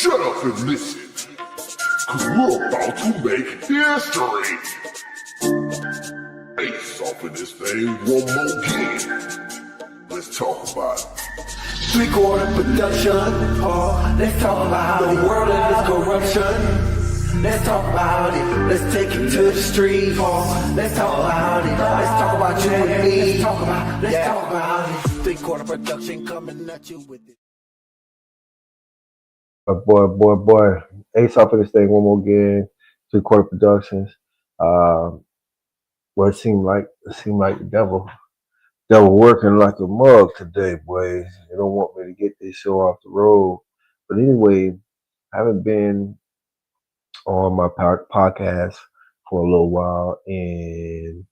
Shut up and listen, cause we're about to make history. Ace off in this thing one more again. Let's talk about it. Three-quarter production. Let's talk about the world and its corruption. Let's talk about it. Let's take it to the street. Let's talk about it. Let's talk about you and me. Let's talk about it. Three-quarter production coming at you with it. Boy. Ace off of this thing one more again. Three-quarter productions. Well, it seemed like the devil working like a mug today, boys. They don't want me to get this show off the road. But anyway, I haven't been on my podcast for a little while, and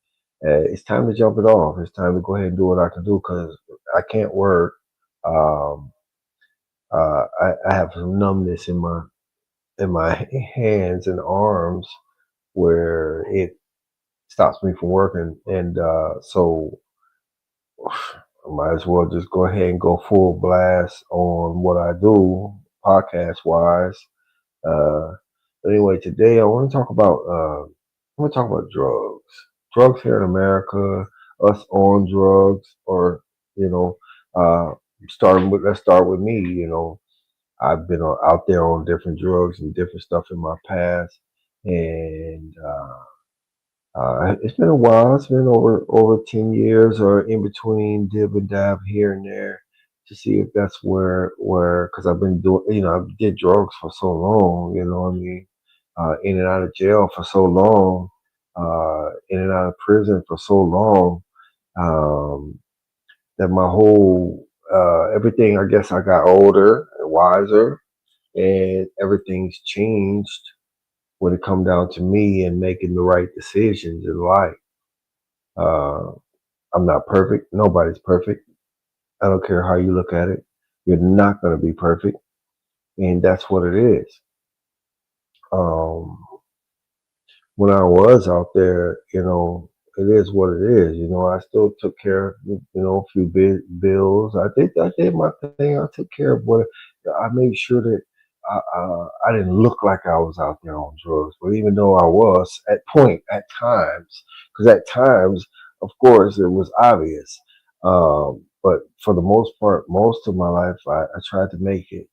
it's time to jump it off. It's time to go ahead and do what I can do because I can't work. I have some numbness in my hands and arms where it stops me from working, and so I might as well just go ahead and go full blast on what I do podcast wise. Anyway, today I want to talk about drugs. Drugs here in America, us on drugs, or let's start with me. I've been out there on different drugs and different stuff in my past, and it's been a while. It's been over 10 years, or in between dib and dab here and there, to see if that's where because I've been doing, I did drugs for so long. You know what I mean? In and out of jail for so long, in and out of prison for so long, that my whole everything. I guess I got older and wiser, and everything's changed when it come down to me and making the right decisions in life. I'm not perfect. Nobody's perfect. I don't care how you look at it. You're not going to be perfect. And that's what it is. When I was out there, it is what it is. I still took care of, a few bills. I did my thing. I took care of what I made sure that I didn't look like I was out there on drugs. But even though I was at times, because at times, of course, it was obvious. But for the most part, most of my life, I tried to make it,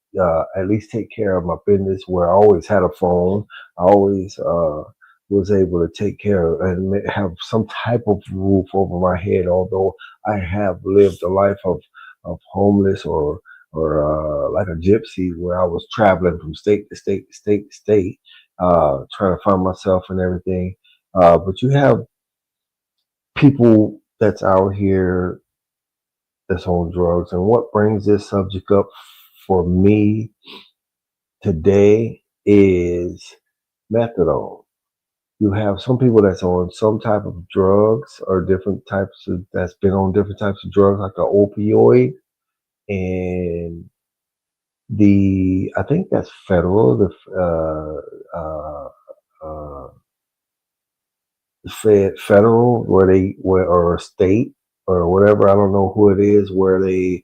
at least take care of my business, where I always had a phone. I always was able to take care of and have some type of roof over my head, although I have lived a life of homeless or like a gypsy, where I was traveling from state to state to state to state, trying to find myself and everything. But you have people that's out here that's on drugs. And what brings this subject up for me today is methadone. You have some people that's on some type of drugs, or that's been on different types of drugs, like an opioid. And I think that's federal, federal, or state or whatever. I don't know who it is, where they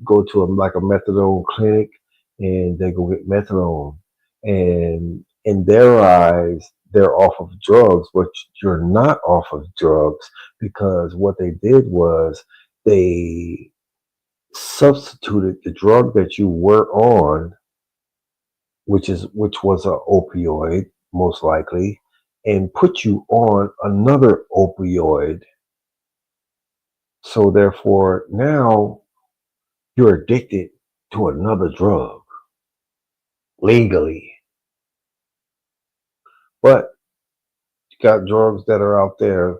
go to like a methadone clinic and they go get methadone, and in their eyes they're off of drugs, but you're not off of drugs, because what they did was they substituted the drug that you were on, which was an opioid, most likely, and put you on another opioid. So therefore, now you're addicted to another drug legally. But you got drugs that are out there,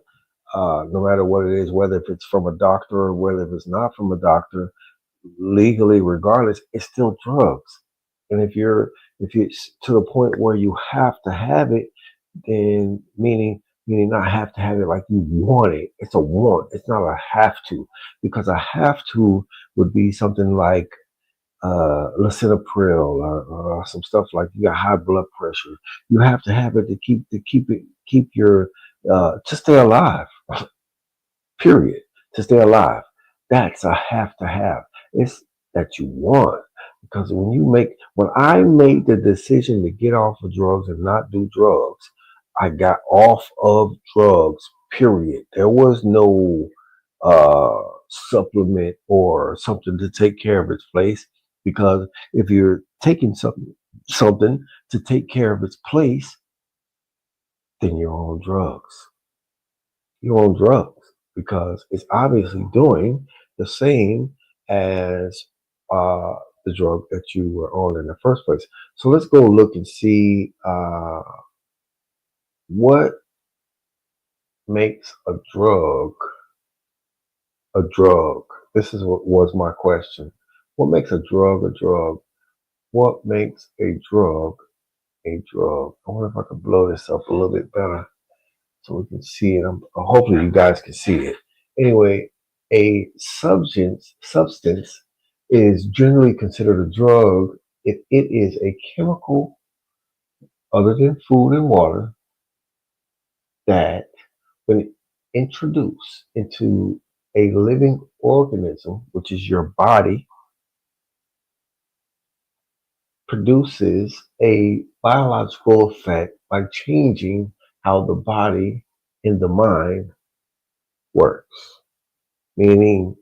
no matter what it is, whether if it's from a doctor or whether if it's not from a doctor, legally, regardless, it's still drugs. And if it's to the point where you have to have it, then meaning not have to have it like you want it. It's a want. It's not a have to, because a have to would be something like lisinopril, or some stuff like you got high blood pressure. You have to have it to keep your to stay alive. Period. To stay alive. That's a have to have. It's that you want. Because when I made the decision to get off of drugs and not do drugs, I got off of drugs, period. There was no uh, supplement or something to take care of its place. Because if you're taking something to take care of its place, then you're on drugs. You're on drugs because it's obviously doing the same as uh, the drug that you were on in the first place. So let's go look and see what makes a drug a drug. This is what was my question. What makes a drug a drug? What makes a drug a drug? I wonder if I can blow this up a little bit better so we can see it. Hopefully, you guys can see it. Anyway, a substance is generally considered a drug if it is a chemical other than food and water that, when introduced into a living organism, which is your body, produces a biological effect by changing how the body and the mind works. Meaning,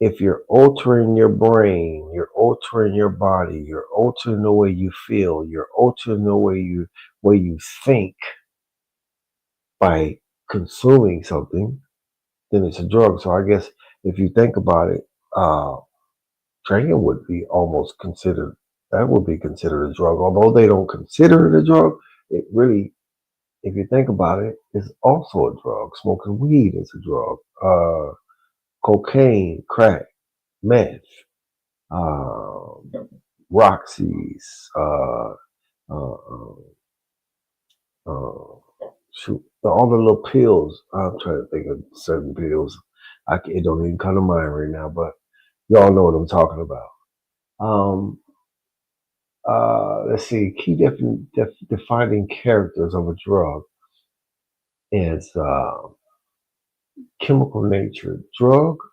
if you're altering your brain, you're altering your body, you're altering the way you feel, you're altering the way you think by consuming something, then it's a drug. So I guess if you think about it, uh, drinking would be almost considered that would be considered a drug. Although they don't consider it a drug, it really, if you think about it, is also a drug. Smoking weed is a drug. Cocaine, crack, meth, uh, Roxy's, uh, uh, shoot, all the little pills. I'm trying to think of certain pills. It don't even come to mind right now, but y'all know what I'm talking about. Um, let's see. Key defining characters of a drug is chemical nature. Drugs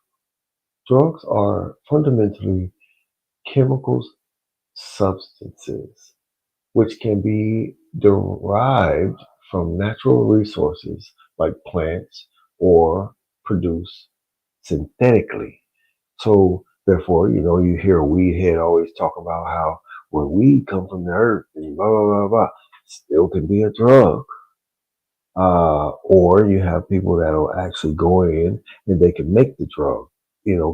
are fundamentally chemicals, substances, which can be derived from natural resources like plants or produced synthetically. So therefore, you hear a weed head always talk about how when weed come from the earth and blah blah blah blah, still can be a drug. Or you have people that'll actually go in and they can make the drug.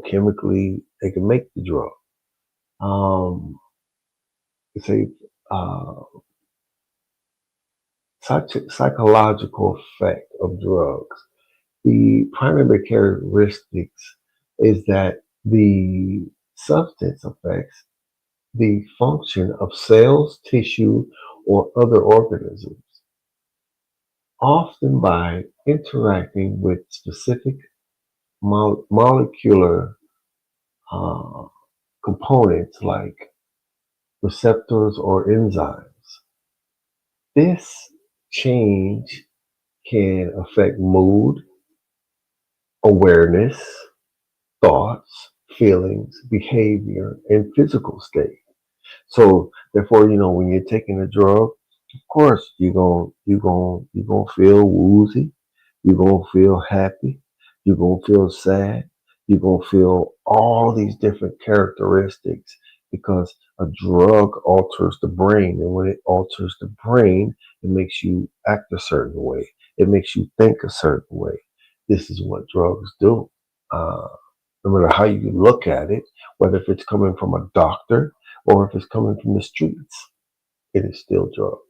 Chemically they can make the drug. Um, say uh, psychological effect of drugs. The primary characteristics is that the substance affects the function of cells, tissue, or other organisms, often by interacting with specific molecular uh, components like receptors or enzymes. This change can affect mood, awareness, thoughts, feelings, behavior, and physical state. So therefore, when you're taking a drug, of course you're gonna feel woozy, you're gonna feel happy, you're gonna feel sad, you're gonna feel all these different characteristics because a drug alters the brain, and when it alters the brain, it makes you act a certain way. It makes you think a certain way. This is what drugs do. Uh, no matter how you look at it, whether if it's coming from a doctor or if it's coming from the streets, it is still drugs.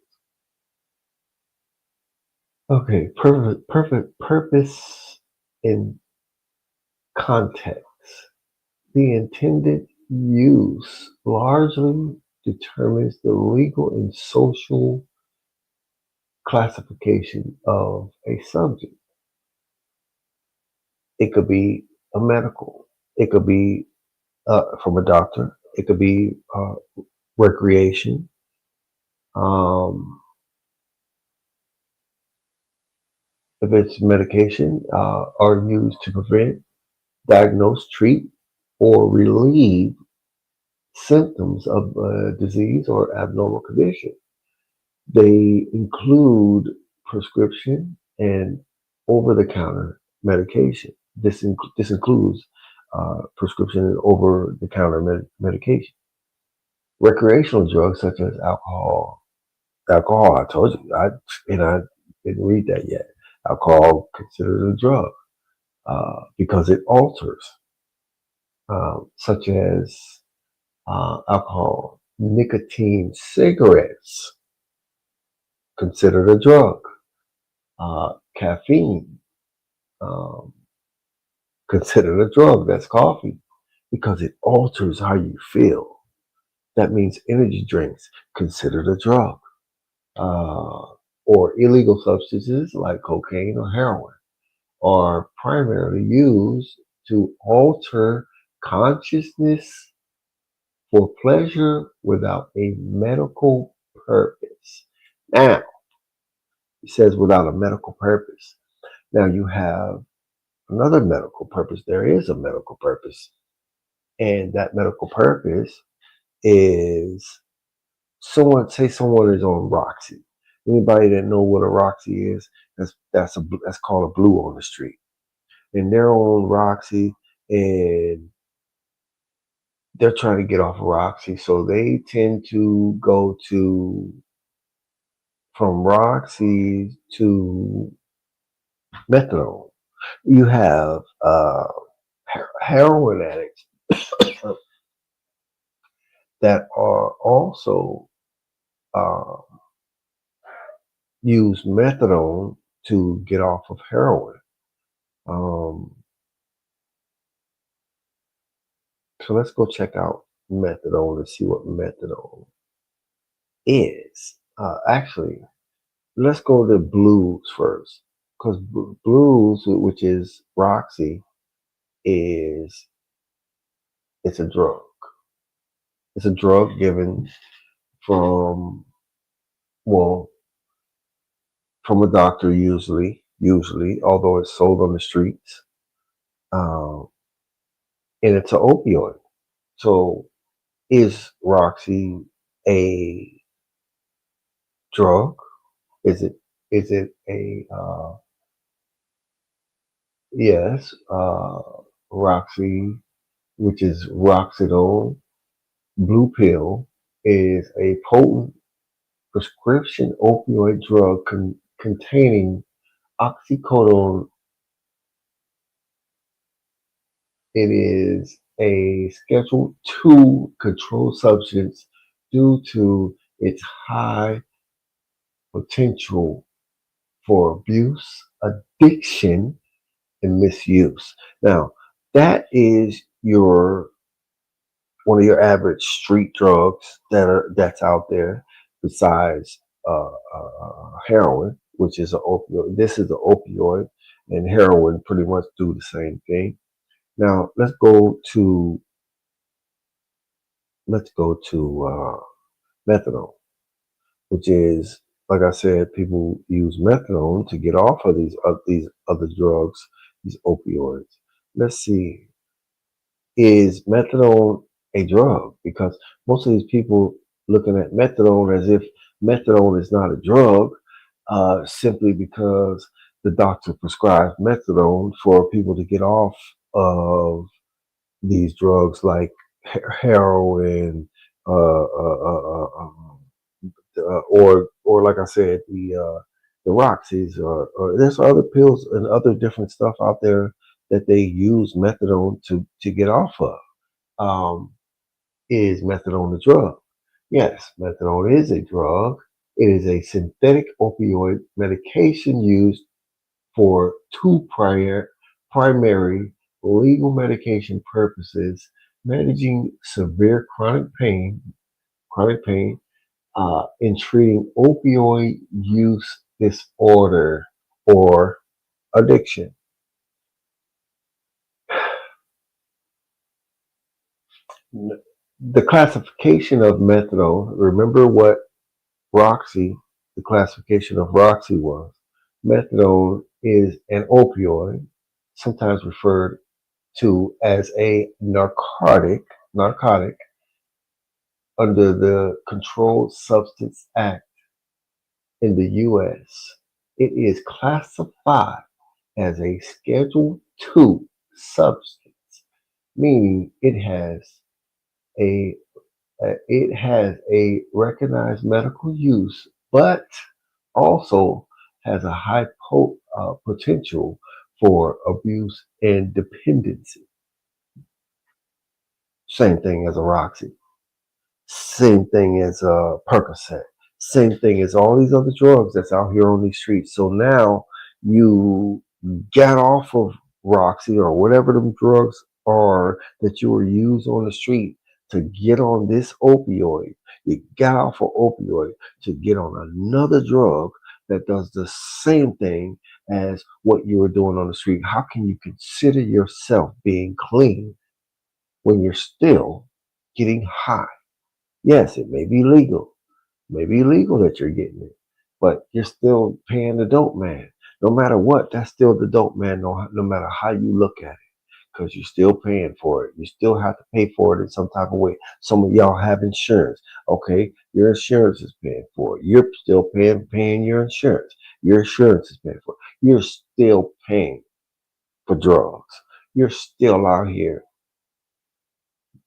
Okay, perfect purpose in context. The intended use largely determines the legal and social classification of a subject. It could be a medical, it could be from a doctor, it could be recreation. Um, if it's medication, are used to prevent, diagnose, treat, or relieve symptoms of a disease or abnormal condition. They include prescription and over-the-counter medication. This includes prescription and over-the-counter medication. Recreational drugs such as alcohol. Alcohol, I told you, I didn't read that yet. Alcohol considered a drug because it alters, such as alcohol, nicotine cigarettes, considered a drug. Caffeine, um, considered a drug. That's coffee because it alters how you feel. That means energy drinks, considered a drug. Uh, or illegal substances like cocaine or heroin are primarily used to alter consciousness for pleasure without a medical purpose. Now, it says without a medical purpose. Now you have another medical purpose. There is a medical purpose. And that medical purpose is someone is on Roxy. Anybody that know what a Roxy is, that's called a blue on the street. And they're on Roxy and they're trying to get off of Roxy. So they tend to go to from Roxy to Methadone. You have heroin addicts that are also uh, use methadone to get off of heroin. Um, so let's go check out methadone and see what methadone is. Actually, let's go to blues first, because blues, which is Roxy, is it's a drug. It's a drug given from well from a doctor usually, although it's sold on the streets, um, and it's an opioid. So, is Roxy a drug? Is it? Is it a yes? Roxy, which is Roxidone blue pill, is a potent prescription opioid drug containing oxycodone. It is a Schedule II controlled substance due to its high potential for abuse, addiction, and misuse. Now, that is your one of your average street drugs that's out there, besides heroin, which is an opioid. This is an opioid, and heroin pretty much do the same thing. Now, let's go to methadone, which is, like I said, people use methadone to get off of these other drugs, these opioids. Let's see, is methadone a drug? Because most of these people looking at methadone as if methadone is not a drug, simply because the doctor prescribes methadone for people to get off of these drugs like heroin, or like I said, the Roxys, or there's other pills and other different stuff out there that they use methadone to get off of. Um, is methadone a drug? Yes, methadone is a drug. It is a synthetic opioid medication used for two primary legal medication purposes: managing severe chronic pain, in treating opioid use disorder or addiction. The classification of methadone, remember what Roxy, the classification of Roxy was. Methadone is an opioid, sometimes referred to as a narcotic, under the Controlled Substance Act in the U.S., it is classified as a Schedule II substance, meaning a it has a recognized medical use, but also has a high potential for abuse and dependency. Same thing as a Roxy. Same thing as Percocet. Same thing as all these other drugs that's out here on these streets. So now you get off of Roxy or whatever them drugs are that you were used on the street to get on this opioid. You got off of opioid to get on another drug that does the same thing as what you were doing on the street. How can you consider yourself being clean when you're still getting high? Yes, it may be legal that you're getting it, but you're still paying the dope man. No matter what, that's still the dope man, no matter how you look at it, because you're still paying for it. You still have to pay for it in some type of way. Some of y'all have insurance. Okay, your insurance is paying for it. You're still paying your insurance. Your insurance is paying for it. You're still paying for drugs. You're still out here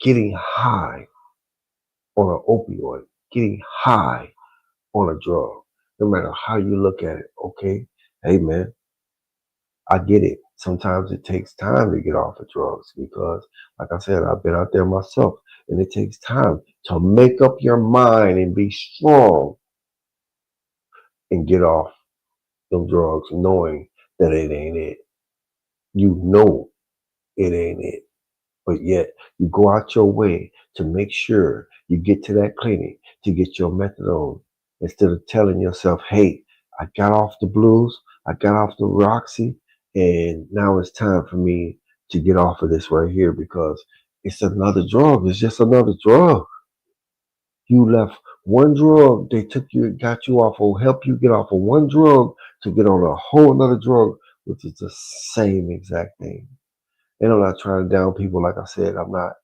getting high on an opioid, getting high on a drug, no matter how you look at it. Okay, hey man, I get it. Sometimes it takes time to get off of drugs because, like I said, I've been out there myself, and it takes time to make up your mind and be strong and get off them drugs, knowing that it ain't it. You know it ain't it. But yet you go out your way to make sure you get to that clinic to get your methadone instead of telling yourself, hey, I got off the blues, I got off the Roxy, and now it's time for me to get off of this right here because it's another drug. It's just another drug. You left one drug, they took you, got you off, or help you get off of one drug to get on a whole another drug, which is the same exact thing. And I'm not trying to down people. Like I said, I'm not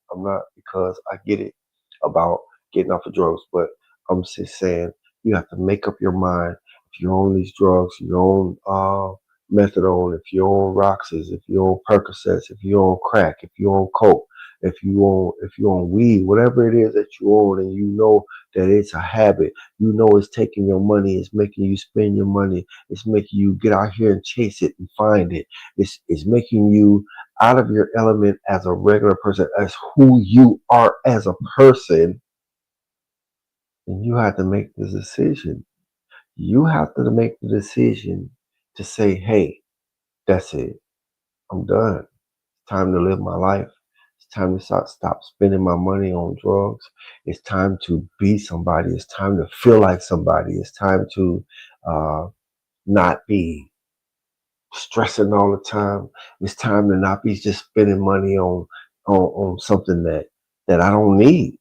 because I get it about getting off of drugs, but I'm just saying you have to make up your mind. If you're on these drugs, you're on methadone, if you're on Roxas, if you're on Percocets, if you're on crack, if you're on coke, if you're on weed, whatever it is that you're on, and you know that it's a habit, you know it's taking your money, it's making you spend your money, it's making you get out here and chase it and find it. It's making you out of your element as a regular person, as who you are as a person, and you have to make the decision. You have to make the decision to say, hey, that's it. I'm done. It's time to live my life. It's time to stop spending my money on drugs. It's time to be somebody. It's time to feel like somebody. It's time to uh, not be stressing all the time. It's time to not be just spending money on something that I don't need.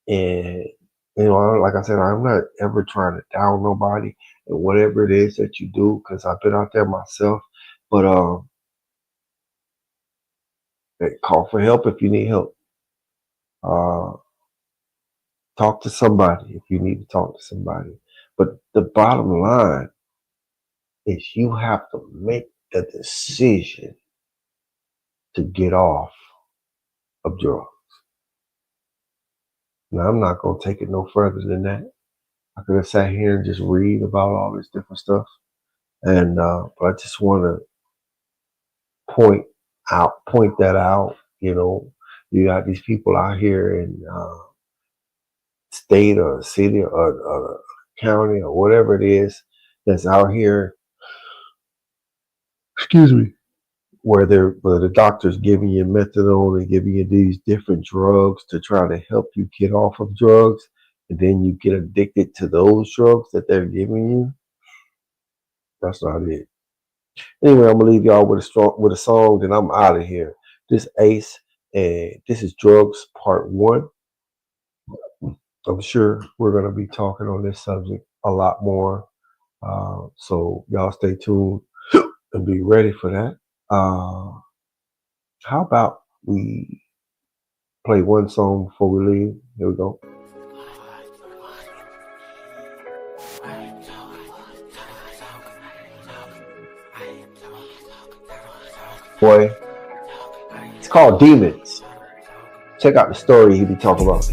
And like I said, I'm not ever trying to down nobody and whatever it is that you do, because I've been out there myself. But call for help if you need help. Uh, talk to somebody if you need to talk to somebody. But the bottom line is you have to make the decision to get off of drugs. Now, I'm not going to take it no further than that. I could have sat here and just read about all this different stuff. And but I just want to point point that out. You got these people out here in state or city or county or whatever it is that's out here. Excuse me. Where the doctor's giving you methadone and giving you these different drugs to try to help you get off of drugs, and then you get addicted to those drugs that they're giving you. That's not it. Anyway, I'm gonna leave y'all with a song, then I'm out of here. This Ace, and this is Drugs Part 1. I'm sure we're gonna be talking on this subject a lot more. So y'all stay tuned and be ready for that. How about we play one song before we leave. Here we go. Boy, it's called Demons. Check out the story he be talking about.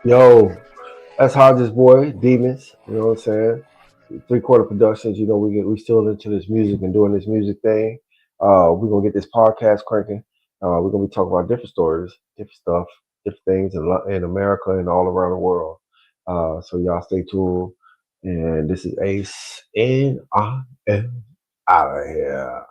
Yo, that's Hodges boy, Demons. You know what I'm saying? 3/4 Productions. You know we still into this music and doing this music thing. We're gonna get this podcast cranking. We're gonna be talking about different stories, different stuff, different things in America and all around the world. So y'all stay tuned. And this is Ace, and I am out of here.